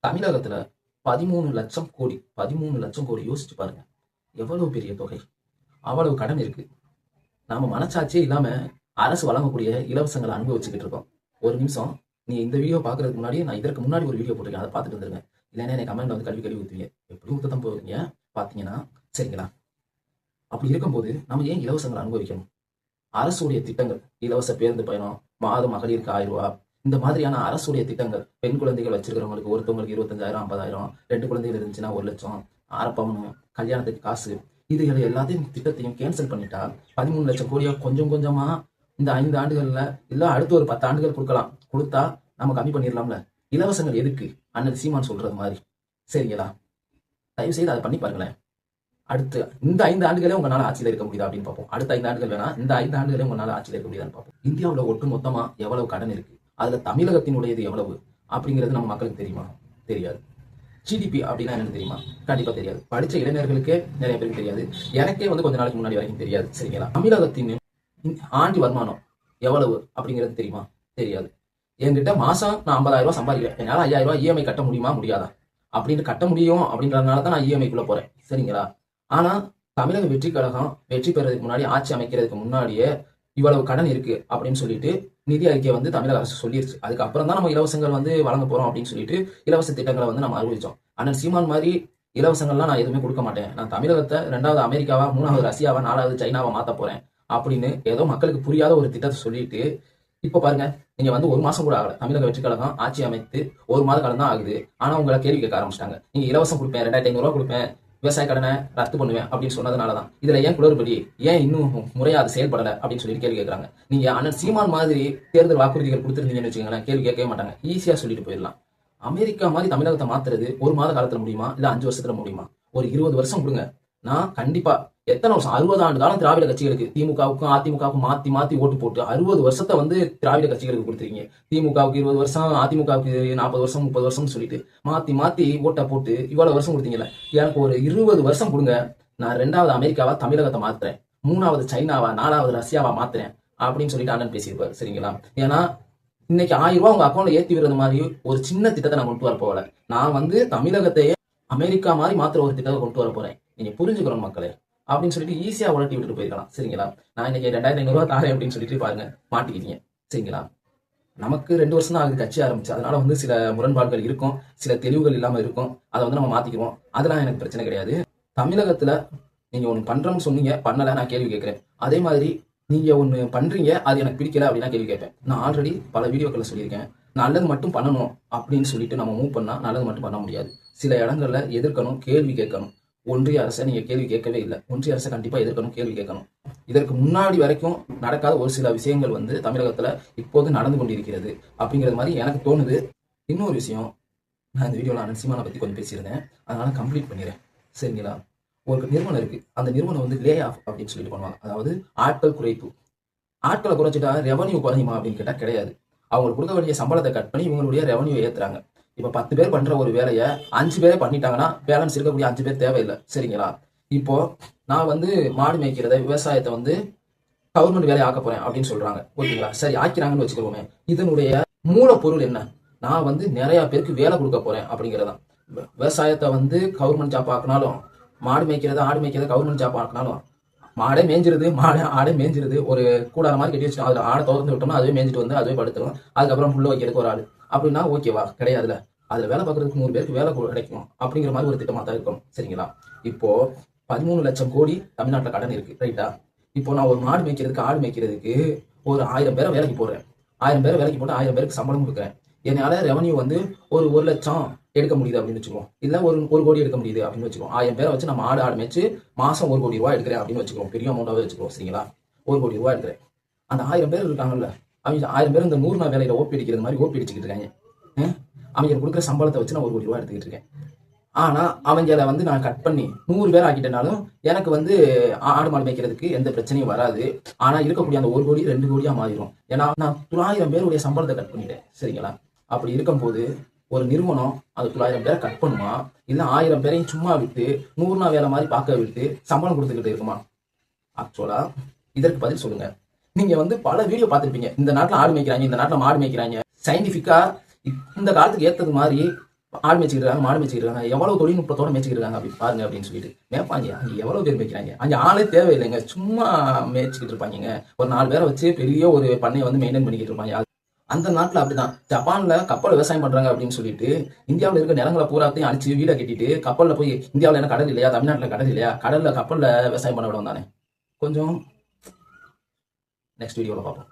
தமிழகத்துல 13 லட்சம் கோடி 13 லட்சம் கோடி யோசிச்சு பாருங்க. எவ்வளவு பெரிய தொகை, அவ்வளவு கடன் இருக்கு. நாம மனச்சாட்சியே இல்லாம அரசு வழங்கக்கூடிய இலவசங்களை அனுபவிச்சுக்கிட்டு இருக்கோம். ஒரு நிமிஷம், நீ இந்த வீடியோ பாக்குறதுக்கு முன்னாடி நான் இதற்கு முன்னாடி ஒரு வீடியோ போட்டிருக்கேன், அதை பார்த்துட்டு வந்துருங்க. இல்லைன்னா எனக்கு கமெண்ட்ல வந்து கல்வி ஊத்துவீங்க, எப்படி ஊத்தத்தான் போவீங்க பாத்தீங்கன்னா. சரிங்களா? அப்படி இருக்கும்போது நம்ம ஏன் இலவசங்களை அனுபவிக்கணும்? அரசுடைய திட்டங்கள், இலவச பேருந்து பயணம், மாதம் மகளிருக்கு 1000 ரூபாய், இந்த மாதிரியான அரசுடைய திட்டங்கள், பெண் குழந்தைகள் வச்சிருக்கிறவங்களுக்கு ஒருத்தவங்களுக்கு 25,000, 50,000, 2 குழந்தைகள் இருந்துச்சுன்னா 1 லட்சம், 6 பவுன், கல்யாணத்துக்கு காசு, இதுகளை எல்லாத்தையும் திட்டத்தையும் கேன்சல் பண்ணிட்டா 13 லட்சம் கோடியா கொஞ்சம் கொஞ்சமா இந்த 5 ஆண்டுகள்ல இல்ல அடுத்த ஒரு 10 ஆண்டுகள் கொடுக்கலாம். கொடுத்தா நம்ம கம்மி பண்ணிடலாம்ல. இலவசங்கள் எதுக்கு? அண்ணன் சீமான் சொல்றது மாதிரி. சரிங்களா? தயவு செய்து அதை பண்ணி பாருங்களேன். அடுத்து இந்த 5 ஆண்டுகளே உங்களால ஆட்சியில் இருக்க முடியுதா அப்படின்னு பார்ப்போம். அடுத்த 5 ஆண்டுகள் வேணா, இந்த 5 ஆண்டுகளே உங்களால ஆட்சியில் இருக்க முடியுதான்னு பார்ப்போம். இந்தியாவில் ஒட்டு மொத்தமா எவ்வளவு கடன் இருக்கு, அதுல தமிழகத்தினுடையது எவ்வளவு அப்படிங்கிறது நம்ம மக்களுக்கு தெரியுமா? தெரியாது. ஜிடிபி அப்படின்னா என்னன்னு தெரியுமா? கண்டிப்பா தெரியாது. படிச்ச இளைஞர்களுக்கே நிறைய பேருக்கு தெரியாது. எனக்கே வந்து கொஞ்ச நாளைக்கு முன்னாடி வரைக்கும் தெரியாது. சரிங்களா? தமிழகத்தின் ஆண்டு வருமானம் எவ்வளவு அப்படிங்கிறது தெரியுமா? தெரியாது. என்கிட்ட மாசம் நான் 50,000 ரூபாய் சம்பாதிக்கிறேன், என்னால 5,000 ரூபாய் இஎம்ஐ கட்ட முடியுமா முடியாதா அப்படின்னு கட்ட முடியும் அப்படின்றதுனால தான் நான் இஎம்ஐக்குள்ள போறேன். சரிங்களா? ஆனா தமிழக வெற்றி கழகம் வெற்றி பெறதுக்கு முன்னாடி, ஆட்சி அமைக்கிறதுக்கு முன்னாடியே இவ்வளவு கடன் இருக்கு அப்படின்னு சொல்லிட்டு நிதி அறிக்கை வந்து தமிழக அரசு சொல்லிருச்சு. அதுக்கப்புறம் தான் நம்ம இலவசங்கள் வந்து வழங்க போறோம் அப்படின்னு சொல்லிட்டு இலவச திட்டங்களை வந்து நம்ம அறிவிச்சோம். அண்ணன் சீமான் மாதிரி இலவசங்கள்லாம் நான் எதுவுமே கொடுக்க மாட்டேன், நான் தமிழகத்தை 2வது அமெரிக்காவா, 3வது ரஷ்யாவா, 4வது சைனாவா மாத்த போறேன் அப்படின்னு ஏதோ மக்களுக்கு புரியாத ஒரு திட்டத்தை சொல்லிட்டு இப்ப பாருங்க, நீங்க வந்து 1 மாசம் கூட ஆகல, தமிழக வெற்றி கழகம் ஆட்சி அமைத்து 1 மாத காலம் தான் ஆகுது. ஆனா உங்களை கேள்வி கேட்க ஆரம்பிச்சிட்டாங்க. நீங்க இலவசம் கொடுப்பேன், 2,500 ரூபாய் கொடுப்பேன், விவசாய கடனை ரத்து பண்ணுவேன் அப்படின்னு சொன்னதுனாலதான் இதுல ஏன் குளறுபடி, ஏன் இன்னும் முறையா அது செயல்படல அப்படின்னு சொல்லிட்டு கேள்வி கேட்கறாங்க. நீங்க அண்ணன் சீமான் மாதிரி தேர்தல் வாக்குறுதிகள் கொடுத்துருந்தீங்கன்னு வச்சுக்கோங்களேன், கேள்வி கேட்கவே மாட்டாங்க, ஈஸியா சொல்லிட்டு போயிடலாம். அமெரிக்கா மாதிரி தமிழகத்தை மாத்துறது 1 மாத காலத்துல முடியுமா, இல்ல 5 வருஷத்துல முடியுமா? ஒரு 20 வருஷம் கொடுங்க, நான் கண்டிப்பா. எத்தனை வருஷம்? 60 ஆண்டு காலம் திராவிட கட்சிகளுக்கு, திமுகவுக்கும் அதிமுகவுக்கும் மாத்தி மாத்தி ஓட்டு போட்டு 60 வருஷத்தை வந்து திராவிட கட்சிகளுக்கு கொடுத்துருக்கீங்க. திமுகவுக்கு 20 வருஷம், அதிமுகவுக்கு 40 வருஷம், 30 வருஷம் சொல்லிட்டு மாத்தி மாத்தி ஓட்டை போட்டு இவ்வளவு வருஷம் கொடுத்தீங்கல்ல. எனக்கு ஒரு 20 வருஷம் கொடுங்க, நான் 2வது அமெரிக்காவா தமிழகத்தை மாத்துறேன், 3வது சைனாவா, 4வது ரஷ்யாவா மாத்துறேன் அப்படின்னு சொல்லிட்டு அண்ணன் பேசியிருப்பாரு. சரிங்களா? ஏன்னா இன்னைக்கு 1000 ரூபாய் உங்க அக்கௌண்ட்ல ஏத்தி விடுறது மாதிரி ஒரு சின்ன திட்டத்தை நான் கொண்டு வர போகல. நான் வந்து தமிழகத்தையே அமெரிக்கா மாதிரி மாத்திர ஒரு திட்டத்தை கொண்டு வர போறேன், நீங்க புரிஞ்சுக்கணும் மக்களே அப்படின்னு சொல்லிட்டு ஈஸியா உலட்டி விட்டுட்டு போயிருக்கலாம். சரிங்களா? நான் இன்னைக்கு 2,500 ரூபாய் தாரேன் அப்படின்னு சொல்லிட்டு பாருங்க, மாட்டிக்கிட்டீங்க. சரிங்களா? நமக்கு 2 வருஷம் தான் ஆகுது கட்சி ஆரம்பிச்சு, அதனால வந்து சில முரண்பாடுகள் இருக்கும், சில தெளிவுகள் இல்லாம இருக்கும், அதை வந்து நம்ம மாத்திக்குவோம். அதெல்லாம் எனக்கு பிரச்சனை கிடையாது. தமிழகத்துல நீங்க ஒண்ணு பண்றோம்னு சொன்னீங்க, பண்ணல, நான் கேள்வி கேட்கிறேன். அதே மாதிரி நீங்க ஒண்ணு பண்றீங்க, அது எனக்கு பிடிக்கல அப்படின்னா கேள்வி கேட்பேன். நான் ஆல்ரெடி பல வீடியோக்களை சொல்லியிருக்கேன், நல்லது மட்டும் பண்ணணும் அப்படின்னு சொல்லிட்டு நம்ம மூவ் பண்ணா நல்லது மட்டும் பண்ண முடியாது. சில இடங்கள்ல எதிர்க்கணும், கேள்வி கேட்கணும். ஒன்றிய அரசை நீங்க கேள்வி கேட்கவே இல்லை, ஒன்றிய அரசை கண்டிப்பா எதிர்க்கணும், கேள்வி கேட்கணும். இதற்கு முன்னாடி வரைக்கும் நடக்காத ஒரு சில விஷயங்கள் வந்து தமிழகத்துல இப்போது நடந்து கொண்டிருக்கிறது அப்படிங்கிறது மாதிரி எனக்கு தோணுது. இன்னொரு விஷயம், நான் இந்த வீடியோல அண்ணன் சீமானை பத்தி கொஞ்சம் பேசியிருந்தேன், அதனால கம்ப்ளீட் பண்ணிடுறேன். சரிங்களா? ஒரு நிறுவனம் இருக்கு, அந்த நிறுவனம் வந்து லே ஆஃப் அப்படின்னு சொல்லிட்டு பண்ணுவாங்க, அதாவது ஆட்கள் குறைப்பு. ஆட்களை குறைச்சிட்டா ரெவன்யூ குறையுமா அப்படின்னு கேட்டா கிடையாது. அவங்களுக்கு கொடுக்க வேண்டிய சம்பளத்தை கட் பண்ணி இவங்களுடைய ரெவன்யூ ஏத்துறாங்க. இப்ப 10 பேர் பண்ற ஒரு வேலையை 5 பேரே பண்ணிட்டாங்கன்னா பேலன்ஸ் இருக்கக்கூடிய 5 பேர் தேவையில்லை. சரிங்களா? இப்போ நான் வந்து மாடு மேய்க்கிறத, விவசாயத்தை வந்து கவர்மெண்ட் வேலையை ஆக்க போறேன் அப்படின்னு சொல்றாங்க. ஓகேங்களா? சரி, ஆக்கிறாங்கன்னு வச்சுக்கிறோமே. இதனுடைய மூலப்பொருள் என்ன? நான் வந்து நிறைய பேருக்கு வேலை கொடுக்க போறேன் அப்படிங்கிறதான். விவசாயத்தை வந்து கவர்மெண்ட் ஜாப் ஆக்கினாலும், மாடு மேய்க்கிறத, ஆடு மேய்க்கிறத கவர்மெண்ட் ஜாப் ஆக்கினாலும், மாடே மேய்ஞ்சிருது, ஆடே மேய்ஞ்சிருது, ஒரு கூடார மாதிரி கட்டி வச்சுட்டோம், அதுல ஆடை திறந்து விட்டோம்னா அதுவே மேய்ஞ்சிட்டு வந்து அதுவே படுத்துரும், அதுக்கப்புறம் புள்ள வைக்கிறதுக்கு ஒரு ஆடு அப்படின்னா ஓகேவா? கிடையாதுல. அதுல வேலை பார்க்கறதுக்கு 100 பேருக்கு வேலை கிடைக்கும் அப்படிங்கிற மாதிரி ஒரு திட்டமா தான் இருக்கும். சரிங்களா? இப்போ 13 லட்சம் கோடி தமிழ்நாட்டுல கடன் இருக்கு, ரைட்டா? இப்போ நான் ஒரு மாடு மேய்க்கிறதுக்கு, ஆடு மேய்க்கிறதுக்கு ஒரு 1000 பேரை வேலைக்கு போடுறேன். 1000 பேரை வேலைக்கு போட்டு 1000 பேருக்கு சம்பளம் கொடுக்குறேன். என்னால ரெவன்யூ வந்து ஒரு 1 லட்சம் எடுக்க முடியுது அப்படின்னு வச்சுக்கோம், இல்ல ஒரு 1 கோடி எடுக்க முடியுது அப்படின்னு வச்சுக்கோம். 1000 பேரை வச்சு நம்ம ஆடு மேய்ச்சு மாசம் 1 கோடி ரூபாய் எடுக்கிறேன் அப்படின்னு வச்சுக்கோம், பெரிய அமௌண்டாவே வச்சுக்கோம். சரிங்களா? 1 கோடி ரூபாய் எடுக்கிறேன். அந்த 1000 பேர் இருக்காங்கல்ல, அவங்க 1000 பேர் இந்த 100 நாள் வேலையில ஓப்பி அடிக்கிறது மாதிரி ஓப்பி அடிச்சுக்கிட்டு இருக்காங்க. அவங்க கொடுக்குற சம்பளத்தை வச்சு நான் 1 கோடி ரூபாய் எடுத்துக்கிட்டு இருக்கேன். ஆனா அவங்கள வந்து நான் கட் பண்ணி 100 பேர் ஆக்கிட்டனாலும் எனக்கு வந்து ஆடு மாடு மேய்க்கிறதுக்கு எந்த பிரச்சனையும் வராது. ஆனா இருக்கக்கூடிய அந்த 1 கோடி 2 கோடியா மாறிடும், ஏன்னா நான் 900 பேருடைய சம்பளத்தை கட் பண்ணிட்டேன். சரிங்களா? அப்படி இருக்கும்போது ஒரு நிறுவனம் அது 900 பேரை கட் பண்ணுமா, இல்ல 1000 பேரையும் சும்மா விட்டு 100 நாள் வேலை மாதிரி பார்க்க விட்டு சம்பளம் கொடுத்துக்கிட்டு இருக்குமா? ஆக்சுவலா இதற்கு பதில் சொல்லுங்க. நீங்க வந்து பல வீடியோ பார்த்திருப்பீங்க, இந்த நாட்டுல ஆடு மேய்க்கிறாங்க, இந்த நாட்டுல மாடு மேய்க்கிறாங்க, சயின்டிபிக்கா இந்த காலத்துக்கு ஏத்தது மாதிரி ஆடு மேய்ச்சிட்டு இருக்காங்க, மாடு மேய்ச்சிட்டு இருக்காங்க, எவ்வளவு தொழில்நுட்பத்தோட மேய்ச்சிட்டு இருக்காங்க அப்படி பாருங்க அப்படின்னு சொல்லிட்டு மேய்ப்பாங்க. அங்க எவ்வளவு பேர் மேய்க்கிறாங்க, அங்க ஆளே தேவையில்லைங்க, சும்மா மேய்ச்சிக்கிட்டு இருப்பாங்க. ஒரு 4 பேரை வச்சு பெரிய ஒரு பண்ணையை வந்து மெயின்டைன் பண்ணிக்கிட்டு இருப்பாங்க. அந்த நாட்டுல அப்படிதான். ஜப்பான்ல கப்பல் விவசாயம் பண்றாங்க அப்படின்னு சொல்லிட்டு இந்தியாவில் இருக்க நிலங்களை பூராத்தையும் அழிச்சு வீடை கட்டிட்டு கப்பல்ல போய், இந்தியாவில் என்ன கடல் இல்லையா, தமிழ்நாட்டுல கடல் இல்லையா, கடல்ல கப்பல்ல விவசாயம் பண்ண விட வந்தானே. கொஞ்சம் நெக்ஸ்ட் வீடியோல பார்ப்போம்.